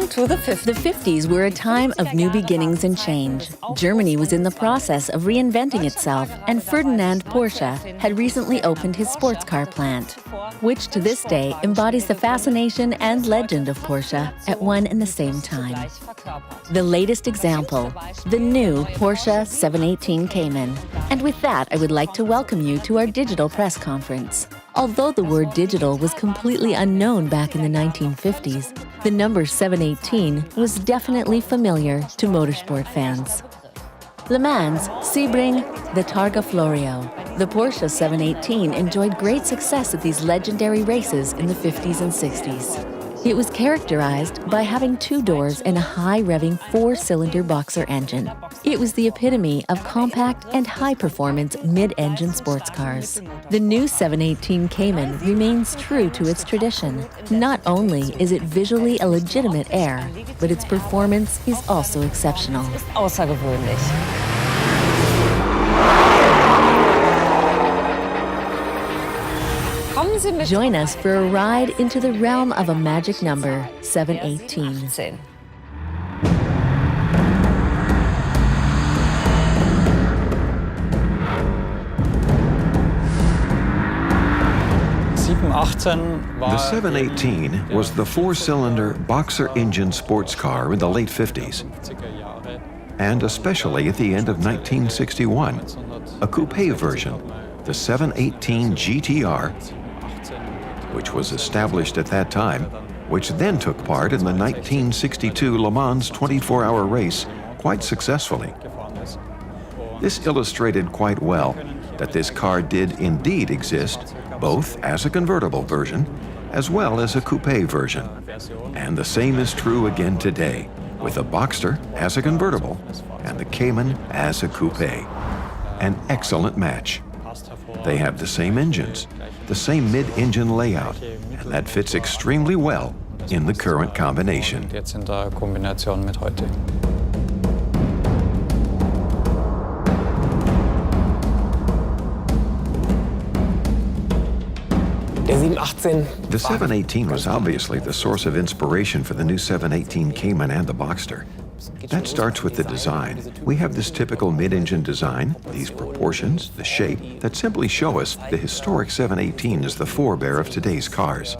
Welcome to the 50s. The 50s were a time of new beginnings and change. Germany was in the process of reinventing itself, and Ferdinand Porsche had recently opened his sports car plant, which to this day embodies the fascination and legend of Porsche at one and the same time. The latest example, the new Porsche 718 Cayman. And with that, I would like to welcome you to our digital press conference. Although the word digital was completely unknown back in the 1950s, the number 718 was definitely familiar to motorsport fans. Le Mans, Sebring, the Targa Florio. The Porsche 718 enjoyed great success at these legendary races in the 50s and 60s. It was characterized by having two doors and a high-revving four-cylinder boxer engine. It was the epitome of compact and high-performance mid-engine sports cars. The new 718 Cayman remains true to its tradition. Not only is it visually a legitimate heir, but its performance is also exceptional. Außergewöhnlich. Join us for a ride into the realm of a magic number, 718. The 718 was the four-cylinder boxer engine sports car in the late 50s, and especially at the end of 1961, a coupe version, the 718 GTR, which was established at that time, which then took part in the 1962 Le Mans 24-hour race quite successfully. This illustrated quite well that this car did indeed exist, both as a convertible version as well as a coupe version. And the same is true again today, with the Boxster as a convertible and the Cayman as a coupe. An excellent match. They have the same engines, the same mid-engine layout, and that fits extremely well in the current combination. The 718 was obviously the source of inspiration for the new 718 Cayman and the Boxster. That starts with the design. We have this typical mid-engine design, these proportions, the shape, that simply show us the historic 718 is the forebear of today's cars.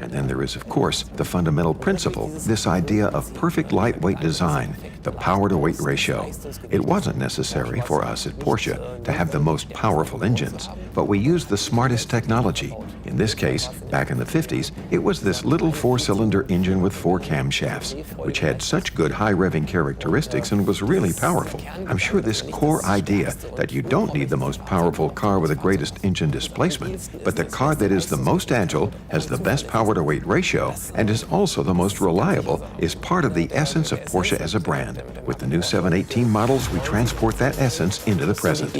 And then there is, of course, the fundamental principle, this idea of perfect lightweight design, the power-to-weight ratio. It wasn't necessary for us at Porsche to have the most powerful engines, but we used the smartest technology. In this case, back in the 50s, it was this little four-cylinder engine with four camshafts, which had such good high-revving characteristics and was really powerful. I'm sure this core idea that you don't need the most powerful car with the greatest engine displacement, but the car that is the most agile, has the best power-to-weight ratio, and is also the most reliable, is part of the essence of Porsche as a brand. With the new 718 models, we transport that essence into the present.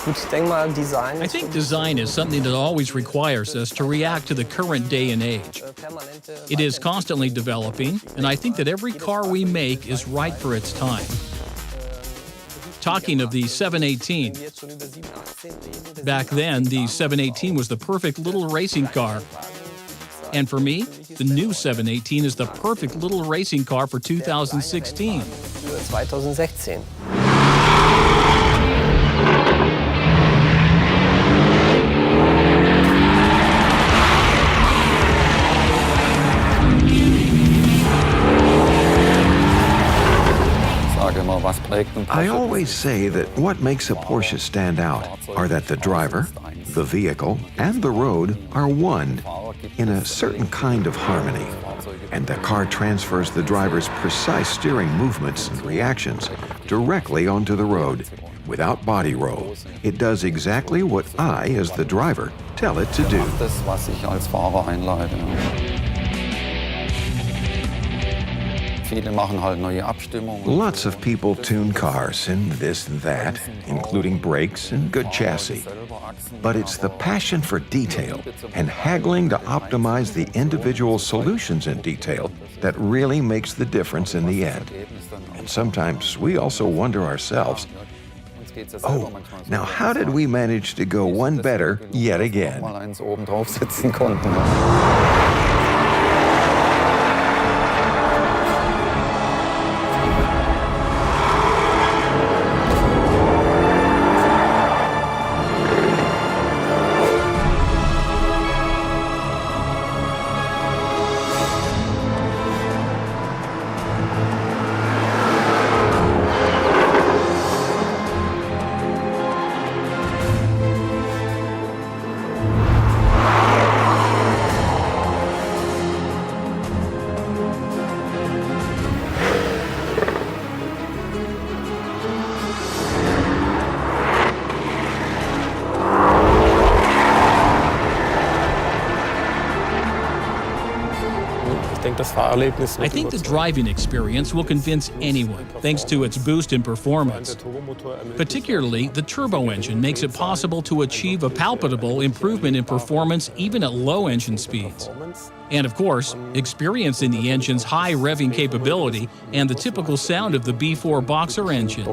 I think design is something that always requires us to react to the current day and age. It is constantly developing, and I think that every car we make is right for its time. Talking of the 718, back then the 718 was the perfect little racing car. And for me, the new 718 is the perfect little racing car for 2016. I always say that what makes a Porsche stand out are that the driver, the vehicle, and the road are one in a certain kind of harmony. And the car transfers the driver's precise steering movements and reactions directly onto the road, without body roll. It does exactly what I, as the driver, tell it to do. Lots of people tune cars and this and that, including brakes and good chassis. But it's the passion for detail and haggling to optimize the individual solutions in detail that really makes the difference in the end. And sometimes we also wonder ourselves, oh, now how did we manage to go one better yet again? I think the driving experience will convince anyone, thanks to its boost in performance. Particularly, the turbo engine makes it possible to achieve a palpable improvement in performance even at low engine speeds. And of course, experiencing the engine's high revving capability and the typical sound of the B4 Boxer engine.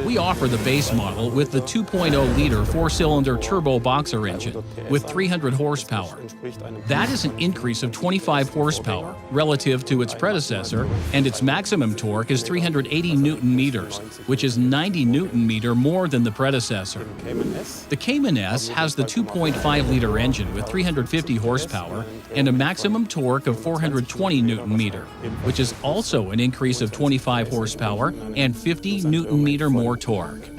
We offer the base model with the 2.0-liter four-cylinder turbo Boxer engine with 300 horsepower. That is an increase of 25 horsepower relative to its predecessor, and its maximum torque is 380 Newton-meters, which is 90 Newton-meter more than the predecessor. The Cayman S has the 2.5-liter engine with 350 horsepower and a maximum torque of 420 Newton-meter, which is also an increase of 25 horsepower and 50 Newton-meter more torque.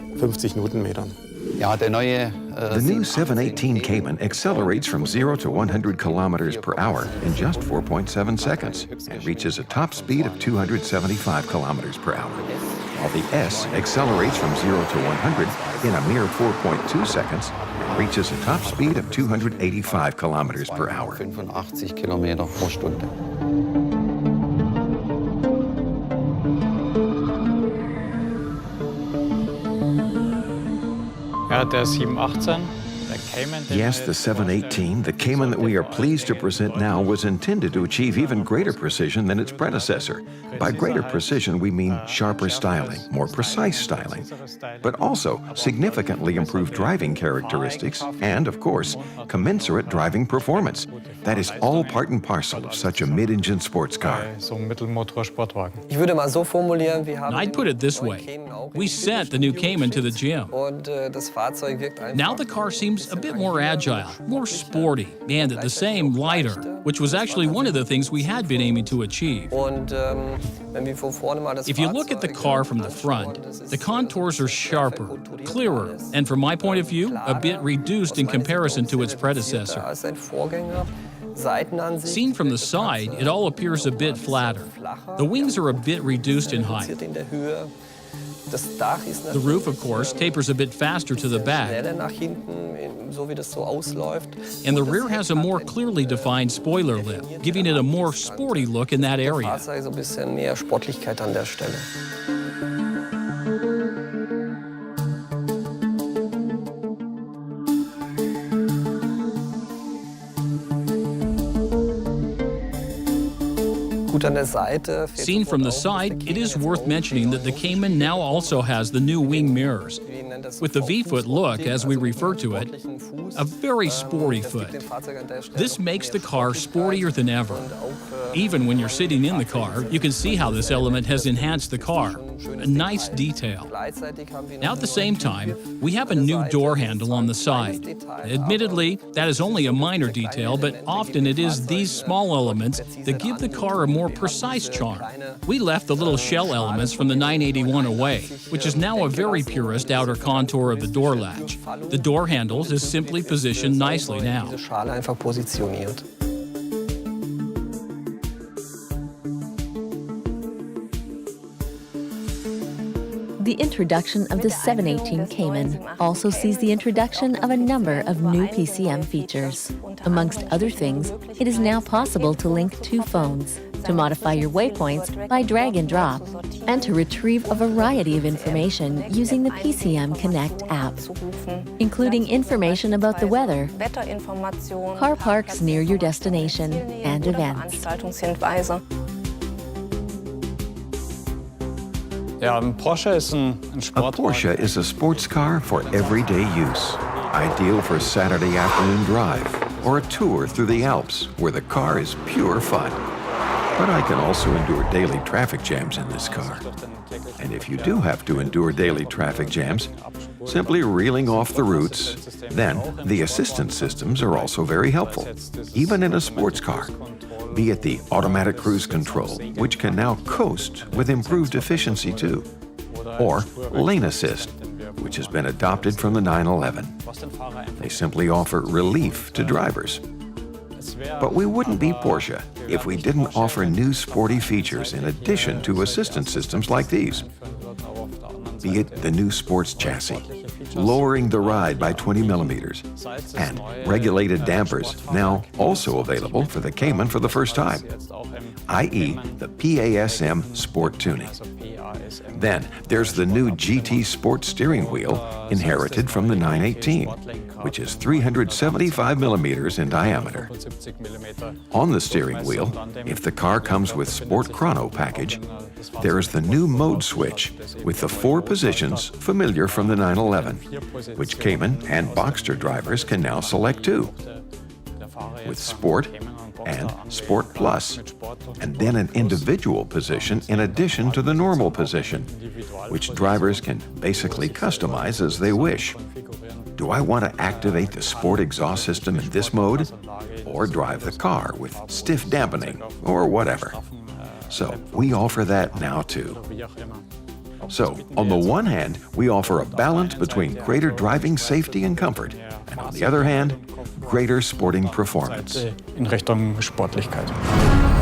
The new 718 Cayman accelerates from 0 to 100 kilometers per hour in just 4.7 seconds and reaches a top speed of 275 kilometers per hour, while the S accelerates from 0 to 100 in a mere 4.2 seconds and reaches a top speed of 285 kilometers per hour. Yes, the 718, the Cayman that we are pleased to present now, was intended to achieve even greater precision than its predecessor. By greater precision, we mean sharper styling, more precise styling, but also significantly improved driving characteristics and, of course, commensurate driving performance. That is all part and parcel of such a mid-engine sports car. I'd put it this way. We sent the new Cayman to the gym. Now the car seems a bit more agile, more sporty, and at the same lighter, which was actually one of the things we had been aiming to achieve. If you look at the car from the front, the contours are sharper, clearer, and from my point of view, a bit reduced in comparison to its predecessor. Seen from the side, it all appears a bit flatter. The wings are a bit reduced in height. The roof, of course, tapers a bit faster to the back, and the rear has a more clearly defined spoiler lip, giving it a more sporty look in that area. Seen from the side, it is worth mentioning that the Cayman now also has the new wing mirrors. With the V-foot look, as we refer to it, a very sporty foot. This makes the car sportier than ever. Even when you're sitting in the car, you can see how this element has enhanced the car. A nice detail. Now at the same time, we have a new door handle on the side. Admittedly, that is only a minor detail, but often it is these small elements that give the car a more precise charm. We left the little shell elements from the 981 away, which is now a very purist outer contour of the door latch. The door handles is simply positioned nicely now. The introduction of the 718 Cayman also sees the introduction of a number of new PCM features. Amongst other things, it is now possible to link two phones, to modify your waypoints by drag and drop, and to retrieve a variety of information using the PCM Connect app, including information about the weather, car parks near your destination, and events. A Porsche is a sports car for everyday use, ideal for Saturday afternoon drive or a tour through the Alps where the car is pure fun. But I can also endure daily traffic jams in this car. And if you do have to endure daily traffic jams, simply reeling off the roots, then the assistance systems are also very helpful, even in a sports car. Be it the automatic cruise control, which can now coast with improved efficiency too, or lane assist, which has been adopted from the 911. They simply offer relief to drivers. But we wouldn't be Porsche if we didn't offer new sporty features in addition to assistance systems like these. Be it the new sports chassis, lowering the ride by 20 millimeters, and regulated dampers, now also available for the Cayman for the first time, i.e. the PASM Sport Tuning. Then there's the new GT Sport steering wheel inherited from the 918, which is 375 millimeters in diameter. On the steering wheel, if the car comes with Sport Chrono package, there is the new mode switch with the 4 positions familiar from the 911, which Cayman and Boxster drivers can now select too, with Sport and Sport Plus, and then an individual position in addition to the normal position, which drivers can basically customize as they wish. Do I want to activate the Sport exhaust system in this mode, or drive the car with stiff dampening, or whatever? So we offer that now too. So, on the one hand, we offer a balance between greater driving safety and comfort, and on the other hand, greater sporting performance. In Richtung Sportlichkeit.